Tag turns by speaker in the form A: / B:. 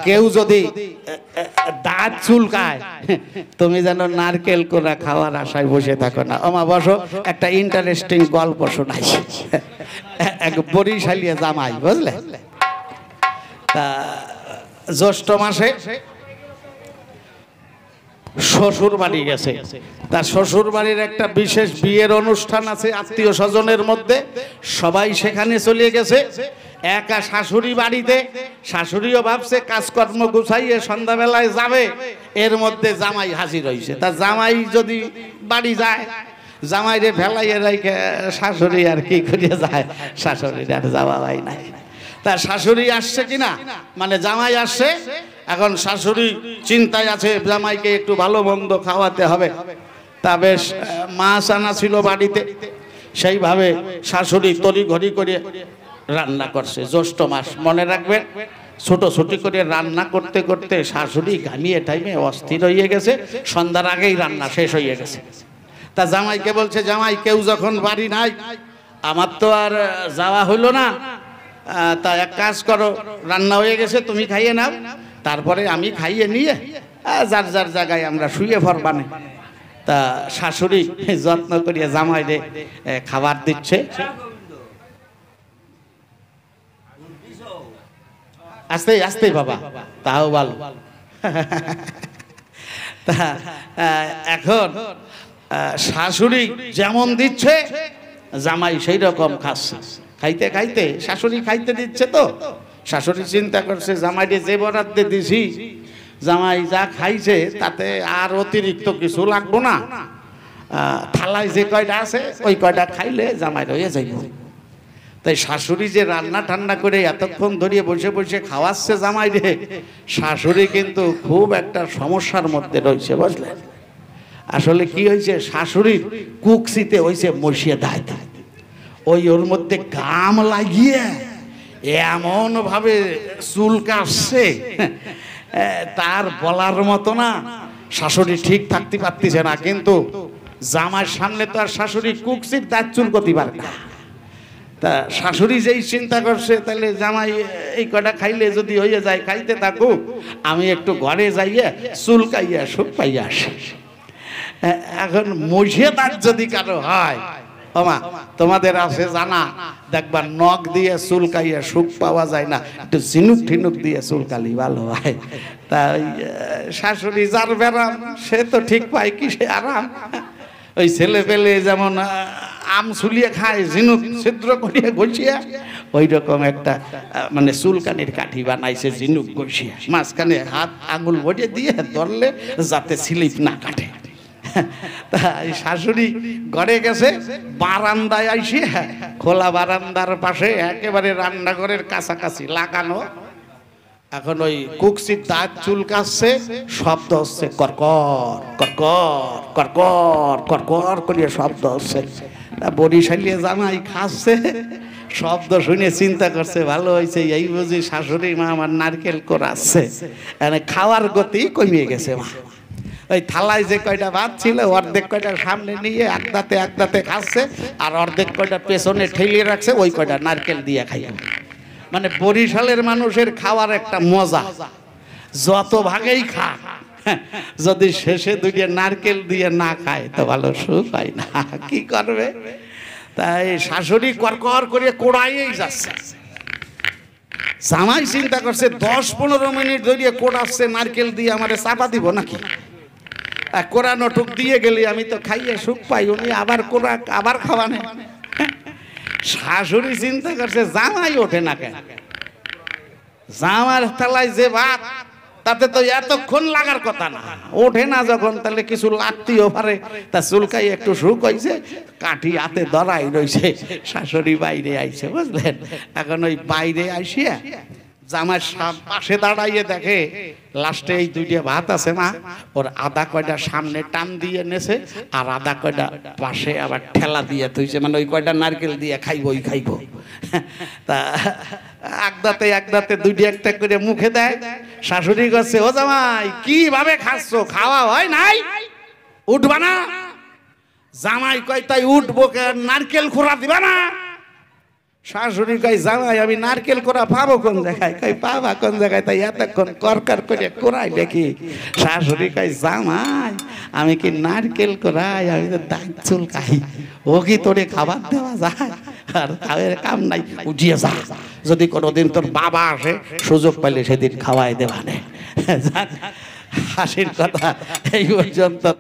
A: কেউ যদি দাঁত চুলকায় তুমি যেন নারকেল কোড়া খাওয়ার আশায় বসে থাকো না। ওমা বসো, একটা ইন্টারেস্টিং গল্প শোনাই। এক বরিশালিয়া জামাই, বুঝলে, তা জ্যৈষ্ঠ মাসে শ্বশুর বাড়ি গেছে। তার শ্বশুর বাড়ির একটা বিশেষ বিয়ের অনুষ্ঠান আছে আত্মীয় স্বজনের মধ্যে, সবাই সেখানে চলে গেছে। একা শাশুড়ি বাড়িতে, শাশুড়িও ভাবছে কাজকর্ম গুছাইয়ে সন্ধ্যাবেলায় যাবে, এর মধ্যে জামাই হাজির হয়েছে। তা জামাই যদি বাড়ি যায়, জামাইরে ফেলাইয়ে রাখে শাশুড়ি আর কি করিয়া যায়, শাশুড়ির আর যাওয়া হয় নাই। তা শাশুড়ি আসছে কিনা, মানে জামাই আসছে, এখন শাশুড়ি চিন্তায় আছে জামাইকে একটু ভালো মন্দ খাওয়াতে হবে। তা বেশ মাছ আনা ছিল বাড়িতে, সেইভাবে শাশুড়ি তড়িঘড়ি করে রান্না করছে। জ্যৈষ্ঠ মাস, মনে রাখবেন, ছোটি করে রান্না করতে করতে শাশুড়ি ঘামিয়ে টাইমে অস্থির হয়ে গেছে, সন্ধ্যার আগেই রান্না শেষ হয়ে গেছে। তা জামাইকে বলছে, জামাই কেউ যখন বাড়ি নাই, আমার তো আর যাওয়া হইল না, তা এক কাজ করো, রান্না হয়ে গেছে, তুমি খাইয়ে নাও, তারপরে আমি খাইয়ে নিয়ে যার যার জায়গায় আমরা শুয়ে পড়বানে। তা শাশুড়ি যত্ন করিয়া জামাইরে খাবার দিচ্ছে। আস্তে আস্তে বাবা, তাও ভালো। তা এখন শাশুড়ি যেমন দিচ্ছে জামাই সেই রকম খাচ্ছে। খাইতে খাইতে শাশুড়ি খাইতে দিচ্ছে, তো শাশুড়ি চিন্তা করছে জামাইরে যে বরাদ্দে দিছি, জামাই যা খাইছে তাতে আর অতিরিক্ত কিছু লাগবো না, থালায় যে কয়টা আছে ওই কয়টা খাইলে জামাই রয়ে যাইব। তাই শাশুড়ি যে রান্না ঠান্ডা করে এতক্ষণ ধরিয়ে বসে বসে খাওয়াচ্ছে জামাইরে, শাশুড়ি কিন্তু খুব একটা সমস্যার মধ্যে রয়েছে, বুঝলেন। আসলে কি হয়েছে, শাশুড়ির কুকসিতে হয়েছে মশিয়ে দায়, ওই ওর মধ্যে গাম লাগিয়ে এমন ভাবে চুল কাটছে তার বলার মতো না। শাশুড়ি ঠিক থাকতে পারতেছে না, কিন্তু জামার সামনে তো আর শাশুড়ি কুকসির দাঁত চুল করতে পারে না। তা শাশুড়ি যেই চিন্তা করছে, তাহলে জামাই এই কটা খাইলে যদি হয়ে যায়, খাইতে থাকুক, আমি একটু ঘরে যাইয়া চুল কাইয়া সুখ পাইয়া আসি। এখন মশিয়ে দাঁত যদি কারো হয়, ওমা তোমাদের আছে জানা, দেখবা নখ দিয়ে চুলকাইয়া সুখ পাওয়া যায় না, একটু ঝিনুক ঠিনুক দিয়ে চুলকালি ভালো হয়। তাই শাশুড়ি যার বেড়াম সে তো ঠিক পায় কি সে আরাম। ওই ছেলে পেলে যেমন আম ছুলিয়ে খায় ঝিনুক ছিদ্র করিয়া ঘষিয়া, ওই রকম একটা মানে চুলকানির কাঠি বানাইছে ঝিনুক ঘষিয়া, মাঝখানে হাত আঙুল ভরিয়ে দিয়ে ধরলে যাতে স্লিপ না কাটে। তাই শাশুড়ি ঘরে গেছে, বারান্দায় আইসে, খোলা বারান্দার পাশে একেবারে রান্নাঘরের কাছাকাছি লাগানো, এখন ওই কুকসির দাঁত চুলকাচ্ছে, শব্দ হচ্ছে করকর করকর করকর করকর করিয়া শব্দ হচ্ছে। বরিশালিয়া জামাই খাচ্ছে, শব্দ শুনে চিন্তা করছে ভালো হয়েছে, এই বুঝি শাশুড়ি মা আমার নারকেল কোরাচ্ছে। খাওয়ার গতি কমিয়ে গেছে মা। ওই থালায় যে কয়টা ভাত ছিল অর্ধেক কয়টা সামনে নিয়ে একদাতে একদাতে খাচ্ছে, আর অর্ধেক কয়টা পেছনে ঠেলিয়ে রাখছে, ওই কয়টা নারকেল দিয়ে খাইয়া। মানে বরিশালের মানুষের খাওয়ার একটা মজা, যত ভাগেই খা, যদি শেষে দুইটা নারকেল দিয়ে না খায় তো ভালো সুখ হয় না, কি করবে। তাই শাশুড়ি করকর করে কোড়াইয়েই যাচ্ছে। জামাই চিন্তা করছে 10-15 মিনিট ধরিয়ে কোড়াচ্ছে নারকেল দিয়ে, আমারে চাপা দিব নাকি, কোরআন টুক দিয়ে গেলে আমি তো খাইয়ে সুখ পাই, উনি আবার কোরআন আবার খাওয়ানে। শাশুড়ি চিন্তা করছে জামাই ওঠে না কেন, জামার থালায় যে ভাত তাতে তো এতক্ষণ লাগার কথা না, ওঠে না যখন, তাহলে কিছু লাগতেও পারে। তা চুলকাই একটু সুখ হয়েছে, কাঠি হাতে ধরাই রয়েছে। শাশুড়ি বাইরে আইছে, বুঝলেন। এখন ওই বাইরে আইসিয়া জামার পাশে দাঁড়াইয়ে দেখে লাস্টে এই দুইটা ভাত আছে না, ওর আধা কয়টা সামনে টান দিয়ে নেছে, আর আধা কয়টা পাশে আবার ঠেলা দিয়ে থইছে, মানে ওই কয়টা নারকেল দিয়ে খাইব ওই খাইব। তা একদাতে একদাতে দুইটা একটা করে মুখে দেয়। শাশুড়ি কাছে, ও জামাই কিভাবে খাচ্ছ, খাওয়া হয় নাই, উঠবা না? জামাই কয় তাই উঠবো, নারকেল খোরা দিবা না? শাশুড়ি কই জামাই আমি নারকেল কোড়া পাবো কোন জায়গায়? কই পাবা কোন জায়গায়? তাই এতক্ষণ করকার করে কোড়াই দেখি। শাশুড়ি কই জামাই আমি কি নারকেল কোড়াই, আমি তো দাঁত চুল খাই। ও কি তোরে খাবার দেওয়া যায়? আর খাওয়ার কাম নাই, উঠিয়ে যা। যদি কোনোদিন তোর বাবা আসে সুযোগ পাইলে সেদিন খাওয়াই দেওয়া নেই। হাসির কথা এই পর্যন্ত।